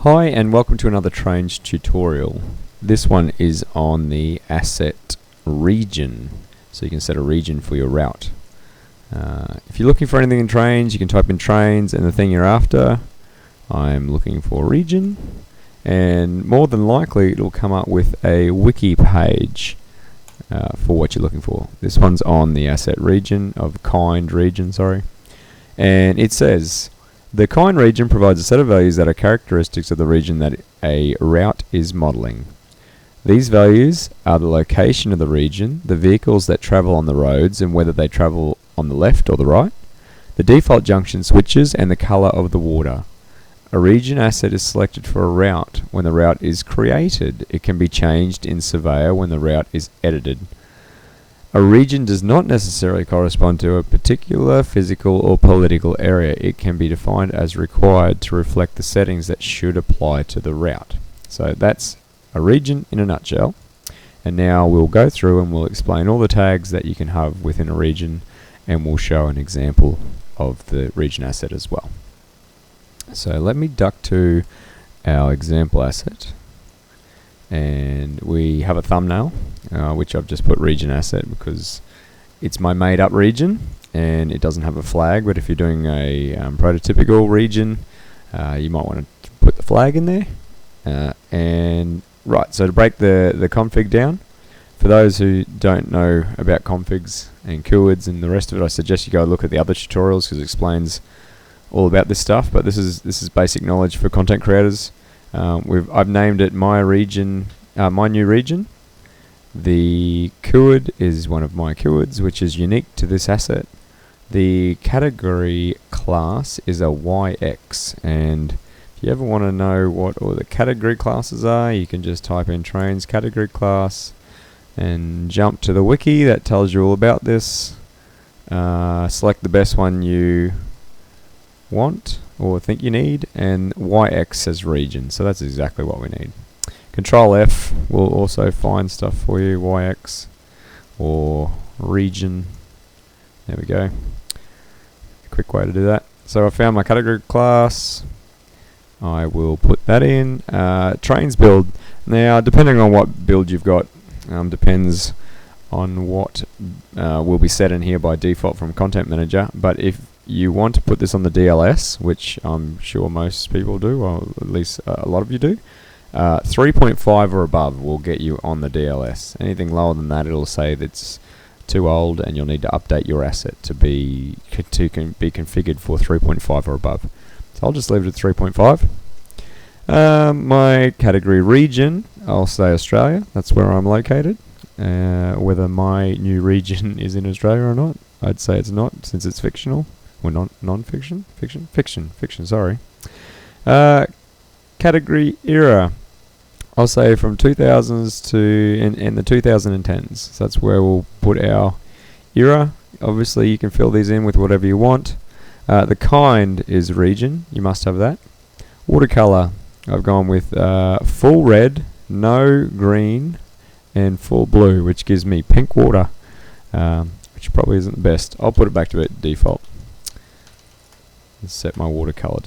Hi and welcome to another Trains tutorial. This one is on the asset region, so you can set a region for your route. If you're looking for anything in Trains, you can type in Trains and the thing you're after. I'm looking for region, and more than likely it'll come up with a wiki page for what you're looking for. This one's on the asset region of kind region, and it says the kind region provides a set of values that are characteristics of the region that a route is modeling. These values are the location of the region, the vehicles that travel on the roads and whether they travel on the left or the right, the default junction switches, and the color of the water. A region asset is selected for a route when the route is created. It can be changed in Surveyor when the route is edited. A region does not necessarily correspond to a particular physical or political area. It can be defined as required to reflect the settings that should apply to the route. So that's a region in a nutshell. And now we'll go through and we'll explain all the tags that you can have within a region, and we'll show an example of the region asset as well. So let me duck to our example asset, and we have a thumbnail which I've just put region asset because it's my made up region and it doesn't have a flag. But if you're doing a prototypical region, you might want to put the flag in there. And right, so to break the config down, for those who don't know about configs and keywords and the rest of it, I suggest you go look at the other tutorials because it explains all about this stuff. But this is basic knowledge for content creators. I've named it my region, my new region. The keyword is one of my keywords, which is unique to this asset. The category class is a YX, and if you ever want to know what all the category classes are, you can just type in Trains category class and jump to the wiki that tells you all about this. Select the best one you want or think you need, and YX says region, so that's exactly what we need. Control F will also find stuff for you, YX or region. There we go. A quick way to do that. So I found my category class. I will put that in. Trains build. Now, depending on what build you've got, depends on what will be set in here by default from Content Manager. But if you want to put this on the DLS, which I'm sure most people do, or at least a lot of you do, 3.5 or above will get you on the DLS. Anything lower than that, it'll say that's too old and you'll need to update your asset to be configured for 3.5 or above. So I'll just leave it at 3.5. My category region, I'll say Australia. That's where I'm located. Whether my new region is in Australia or not, I'd say it's not, since it's fictional. Or non-fiction? Fiction, sorry. Category era, I'll say from 2000s to in the 2010s. So that's where we'll put our era. Obviously you can fill these in with whatever you want. The kind is region, you must have that. Watercolor, I've gone with full red, no green, and full blue, which gives me pink water, which probably isn't the best. I'll put it back to default. Let's set my watercolor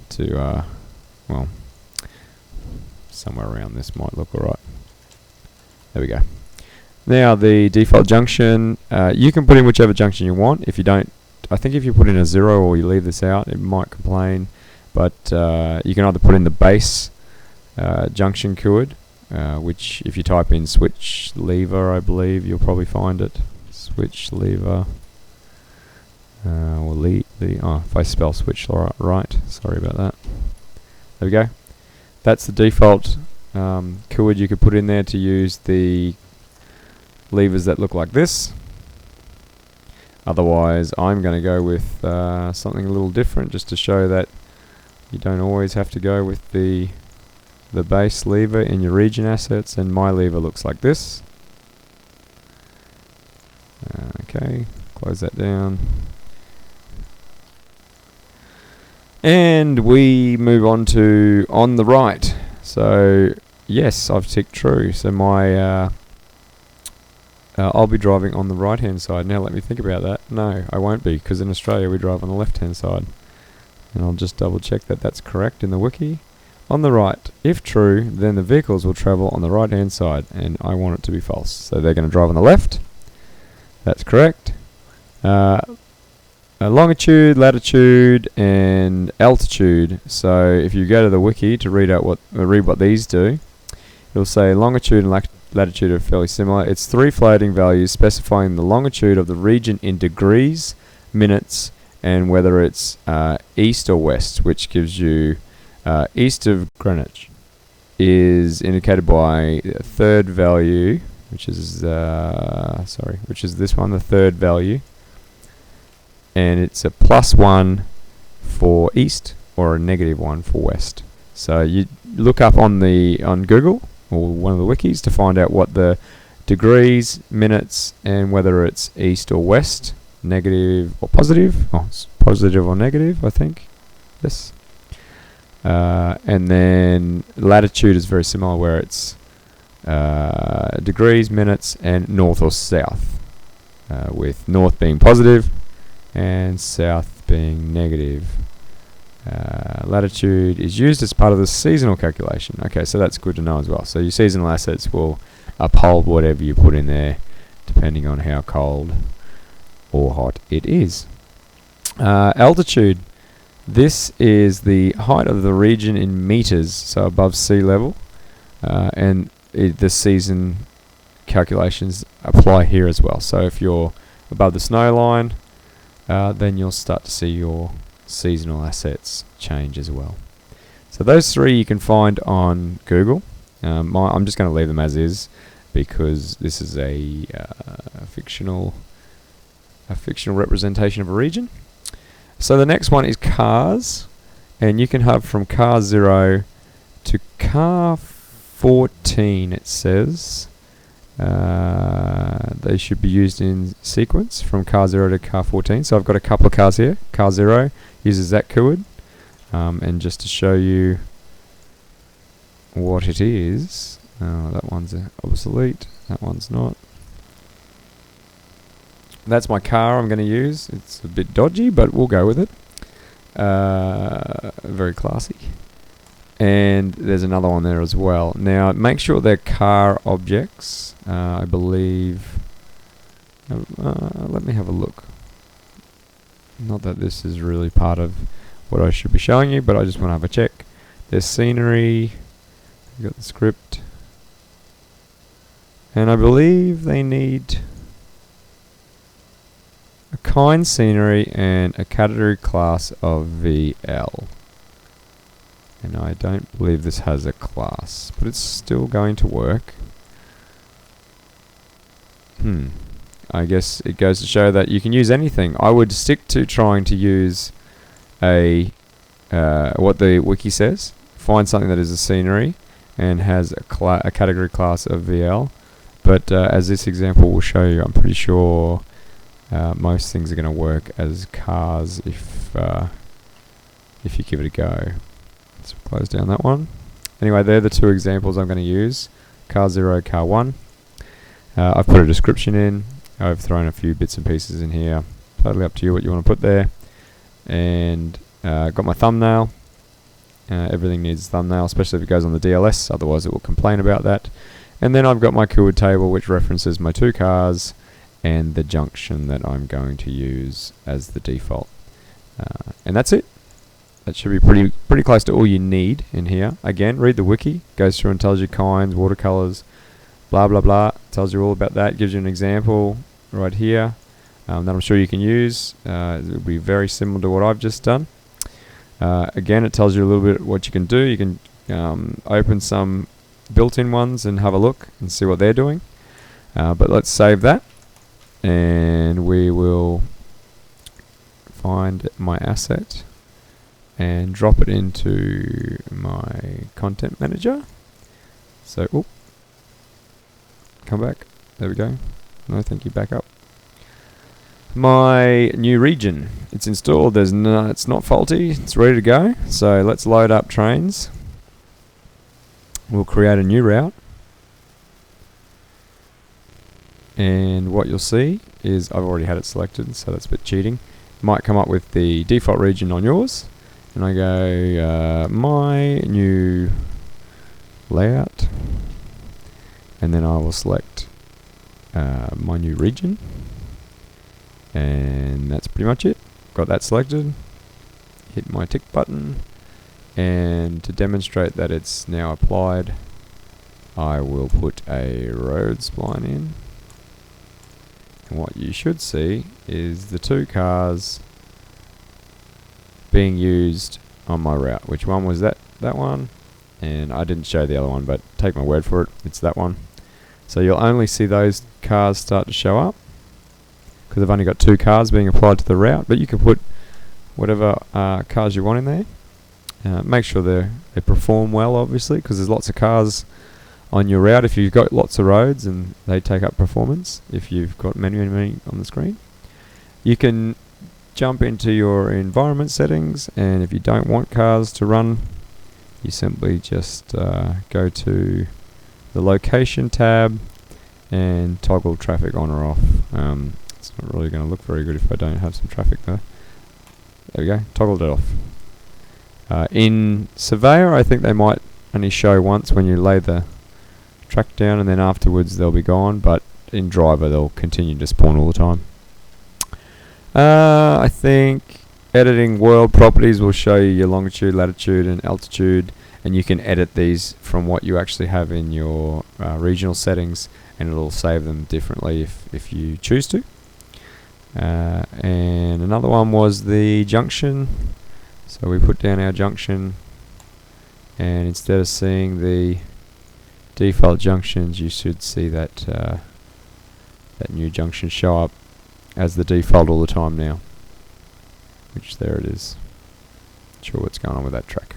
to well, somewhere around this might look alright. There we go. Now the default junction, you can put in whichever junction you want. If you don't, I think if you put in a 0 or you leave this out, it might complain. But you can either put in the base junction keyword, which if you type in switch lever, I believe you'll probably find it. Switch lever. If I spell switch right, sorry about that. There we go. That's the default keyword you could put in there to use the levers that look like this. Otherwise, I'm going to go with something a little different, just to show that you don't always have to go with the base lever in your region assets. And my lever looks like this. Okay, close that down. And we move on to on the right. So yes, I've ticked true. So my I'll be driving on the right hand side. Now let me think about that. No, I won't be, because in Australia we drive on the left hand side. And I'll just double check that that's correct in the wiki. on the right. If true, then the vehicles will travel on the right hand side, and I want it to be false. So they're going to drive on the left. That's correct. Longitude, latitude, and altitude. So if you go to the wiki to read what these do, it'll say longitude and latitude are fairly similar. It's 3 floating values specifying the longitude of the region in degrees, minutes, and whether it's east or west, which gives you east of Greenwich is indicated by a third value, which is this one, the third value, and it's a +1 for east or a -1 for west. So you look up on Google or one of the wikis to find out what the degrees, minutes, and whether it's east or west, negative or positive. Oh, it's positive or negative, I think. Yes. And then latitude is very similar, where it's degrees, minutes, and north or south, with north being positive and south being negative. Latitude is used as part of the seasonal calculation. Okay, so that's good to know as well. So your seasonal assets will uphold whatever you put in there, depending on how cold or hot it is. Altitude. This is the height of the region in meters, so above sea level, and the season calculations apply here as well. So if you're above the snow line, then you'll start to see your seasonal assets change as well. So those 3 you can find on Google. I'm just going to leave them as is because this is a fictional representation of a region. So the next one is cars, and you can have from car 0 to car 14, it says. They should be used in sequence from car 0 to car 14. So I've got a couple of cars here. Car 0 uses that keyword, and just to show you what it is, that one's obsolete, that one's not. That's my car I'm going to use. It's a bit dodgy, but we'll go with it. Very classy. And there's another one there as well. Now, make sure they're car objects. I believe... let me have a look. Not that this is really part of what I should be showing you, but I just want to have a check. There's scenery. We've got the script. And I believe they need a kind scenery and a category class of VL. And I don't believe this has a class, but it's still going to work. I guess it goes to show that you can use anything. I would stick to trying to use what the wiki says. Find something that is a scenery and has a category class of VL. But as this example will show you, I'm pretty sure most things are going to work as cars if you give it a go. Let's close down that one. Anyway, they're the 2 examples I'm going to use. Car 0, car 1. I've put a description in. I've thrown a few bits and pieces in here. Totally up to you what you want to put there. And got my thumbnail. Everything needs a thumbnail, especially if it goes on the DLS, otherwise it will complain about that. And then I've got my keyword table, which references my 2 cars and the junction that I'm going to use as the default. And that's it. That should be pretty close to all you need in here. Again, read the wiki. Goes through and tells you kinds, watercolors, blah blah blah. Tells you all about that. Gives you an example right here that I'm sure you can use. It will be very similar to what I've just done. Again, it tells you a little bit what you can do. You can open some built-in ones and have a look and see what they're doing. But let's save that, and we will find my asset and drop it into my content manager. So, come back. There we go. No, thank you. Back up. My new region. It's installed. It's not faulty. It's ready to go. So let's load up trains. We'll create a new route. And what you'll see is I've already had it selected, so that's a bit cheating. Might come up with the default region on yours. and I go my new layout, and then I will select my new region, and that's pretty much it. Got that selected, hit my tick button, and to demonstrate that it's now applied, I will put a road spline in, and what you should see is the two cars being used on my route. Which one was that? That one, and I didn't show the other one, but take my word for it, it's that one. So you'll only see those cars start to show up because I've only got two cars being applied to the route, but you can put whatever cars you want in there. Make sure they perform well, obviously, because there's lots of cars on your route if you've got lots of roads, and they take up performance if you've got many on the screen. You can jump into your environment settings, and if you don't want cars to run, you simply just go to the location tab and toggle traffic on or off. It's not really going to look very good if I don't have some traffic there. There we go, toggled it off. In Surveyor, I think they might only show once when you lay the track down, and then afterwards they'll be gone, but in Driver they'll continue to spawn all the time. I think editing world properties will show you your longitude, latitude and altitude, and you can edit these from what you actually have in your regional settings, and it'll save them differently if you choose to. And another one was the junction. So we put down our junction, and instead of seeing the default junctions, you should see that that new junction show up as the default all the time now, which there it is. Not sure what's going on with that track.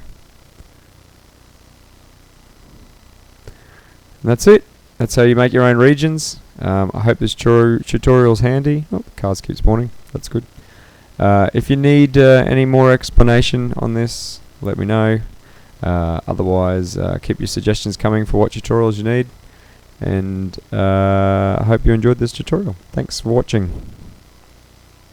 And that's it. That's how you make your own regions. I hope this tutorial's handy. Oh, the cars keep spawning. That's good. If you need any more explanation on this, let me know. Otherwise, keep your suggestions coming for what tutorials you need. And I hope you enjoyed this tutorial. Thanks for watching.